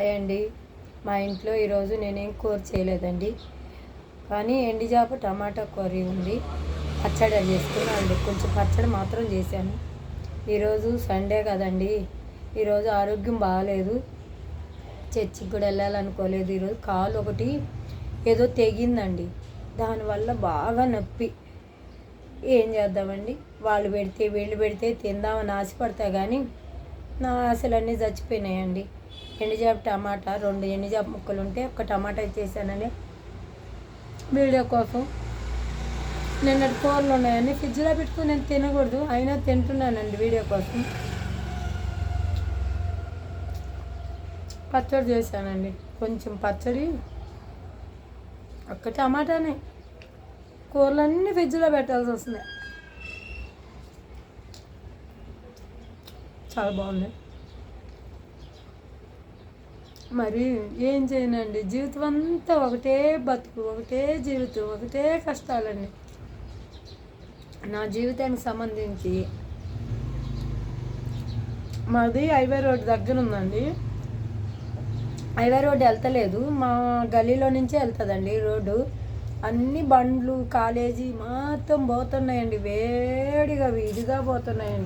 Hi అండి. మా ఇంట్లో ఈరోజు నేనేం కూర చేయలేదండి, కానీ ఎండి చేప టమాటా కర్రీ ఉంది. పచ్చడి చేసుకున్నాను, కొంచెం పచ్చడి మాత్రం చేశాను. ఈరోజు సండే కదండి, ఈరోజు ఆరోగ్యం బాగాలేదు, చర్చికి కూడా వెళ్ళాలనుకోలేదు. ఈరోజు కాలు ఒకటి ఏదో తెగిందండి, దానివల్ల బాగా నొప్పి. ఏం చేద్దామండి, వాళ్ళు పెడితే వీళ్ళు పెడితే తిందామని ఆశపడతా కానీ నా ఆశలన్నీ చచ్చిపోయినాయండి. ఎండుచేప టమాటా 2 ఎండుచేప ముక్కలు ఉంటే ఒక టమాటా ఇచ్చేసానని వీడియో కోసం. నిన్నటి కూరలు ఉన్నాయని ఫ్రిడ్జ్లో పెట్టుకుని నేను తినకూడదు, అయినా తింటున్నానండి వీడియో కోసం. పచ్చడి చేశానండి, కొంచెం పచ్చడి, ఒక్క టమాటానే. కూరలన్నీ ఫ్రిడ్జ్లో పెట్టాల్సి వస్తుంది. చాలా బాగుంది. మరి ఏం చేయనండి, జీవితం అంతా ఒకటే బతుకు, ఒకటే జీవితం, ఒకటే కష్టాలండి. నా జీవితానికి సంబంధించి మాది హైవే రోడ్ దగ్గర ఉందండి. హైవే రోడ్డు వెళ్తలేదు, మా గలీలో నుంచే వెళ్తుందండి రోడ్డు. అన్ని బండ్లు కాలేజీ మొత్తం పోతున్నాయండి, వేడిగా విడిగా పోతున్నాయండి.